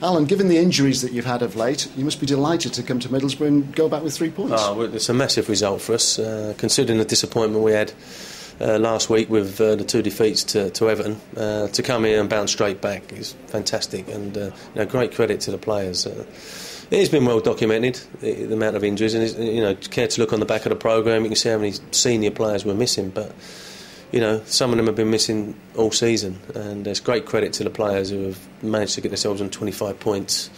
Alan, given the injuries that you've had of late, you must be delighted to come to Middlesbrough and go back with 3 points. Oh, well, it's a massive result for us, considering the disappointment we had last week with the 2 defeats to Everton. To come here and bounce straight back is fantastic, and great credit to the players. It has been well documented, the amount of injuries, and care to look on the back of the programme, you can see how many senior players were missing, but some of them have been missing all season, and there's great credit to the players who have managed to get themselves on 25 points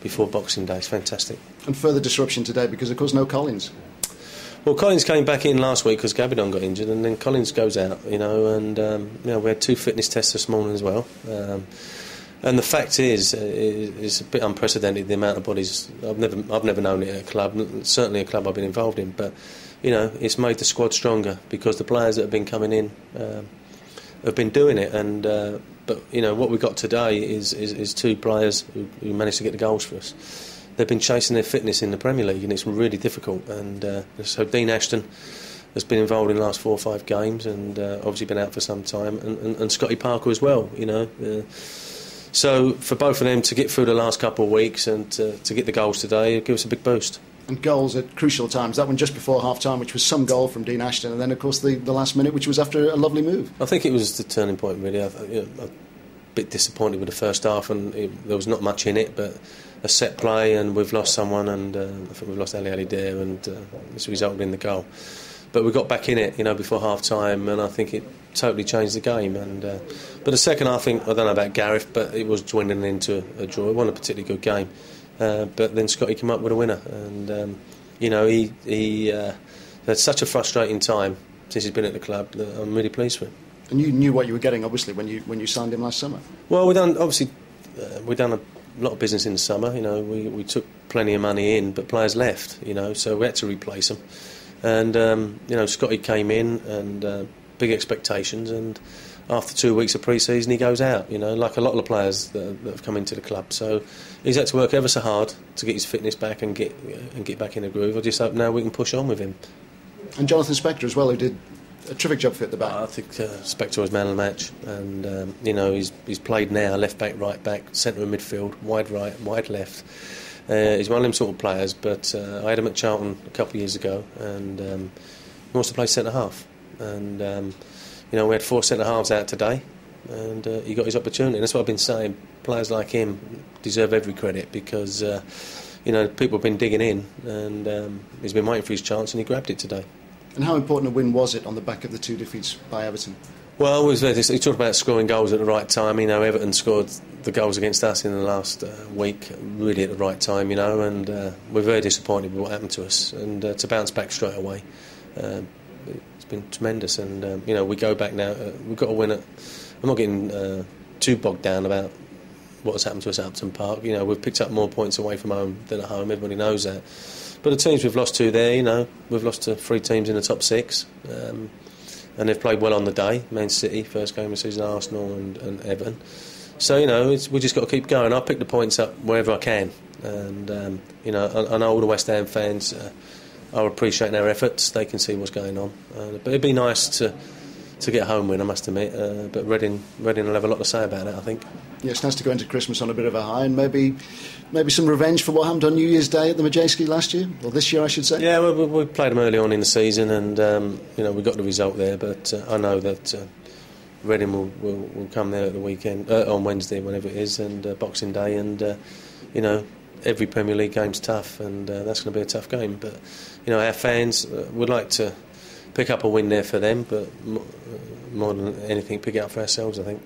before Boxing Day. It's fantastic. And further disruption today because, of course, no Collins. Well, Collins came back in last week because Gabidon got injured, and then Collins goes out, and we had 2 fitness tests this morning as well. And the fact is, it's a bit unprecedented, the amount of bodies. I've never known it at a club, certainly a club I've been involved in, but it's made the squad stronger because the players that have been coming in have been doing it. And but what we got today is 2 players who managed to get the goals for us. They've been chasing their fitness in the Premier League, and it's really difficult. And so Dean Ashton has been involved in the last 4 or 5 games, and obviously been out for some time, and Scotty Parker as well. So for both of them to get through the last couple of weeks and to get the goals today, it gives us a big boost. And goals at crucial times. That one just before half-time, which was some goal from Dean Ashton, and then, of course, the last minute, which was after a lovely move. I think it was the turning point, really. I'm a bit disappointed with the first half, and there was not much in it, but a set play, and we've lost someone, and I think we've lost Ali Dare, and it's resulted in the goal. But we got back in it, before half-time, and I think it totally changed the game. And but the second half, I don't know about Gareth, but it was dwindling into a draw. It wasn't a particularly good game. But then Scotty came up with a winner, and he had such a frustrating time since he's been at the club that I'm really pleased with him. And you knew what you were getting, obviously, when you signed him last summer. Well, we've done a lot of business in the summer. We took plenty of money in, but players left. So we had to replace them. And Scotty came in, and big expectations, and after 2 weeks of pre-season he goes out, like a lot of the players that have come into the club. So he's had to work ever so hard to get his fitness back and get back in the groove. I just hope now we can push on with him. And Jonathan Spector as well, who did a terrific job for at the back. I think Spector was man of the match, and he's played now left back, right back, centre of midfield, wide right, wide left. He's one of them sort of players, but I had him at Charlton a couple of years ago, and he wants to play centre half. And we had 4 centre halves out today, and he got his opportunity. And that's what I've been saying. Players like him deserve every credit because people have been digging in, and he's been waiting for his chance, and he grabbed it today. And how important a win was it on the back of the 2 defeats by Everton? Well, he talked about scoring goals at the right time. Everton scored the goals against us in the last week, really at the right time, and we're very disappointed with what happened to us. And to bounce back straight away, it's been tremendous. And we go back now. We've got to win it. I'm not getting too bogged down about what has happened to us at Upton Park. We've picked up more points away from home than at home. Everybody knows that. But the teams we've lost to there, we've lost to 3 teams in the top 6. And they've played well on the day. Man City, first game of the season, Arsenal and Everton. So, we just got to keep going. I'll pick the points up wherever I can. And, I know all the West Ham fans are appreciating our efforts. They can see what's going on. But it'd be nice to get a home win, I must admit. But Reading will have a lot to say about it, I think. Yeah, it's nice to go into Christmas on a bit of a high, and maybe some revenge for what happened on New Year's Day at the Majeski last year, or this year I should say. Yeah, we played them early on in the season, and we got the result there. But I know that Reading will come there at the weekend, on Wednesday, whenever it is, and Boxing Day, and every Premier League game's tough, and that's going to be a tough game. But our fans would like to pick up a win there for them, but more than anything, pick it up for ourselves, I think.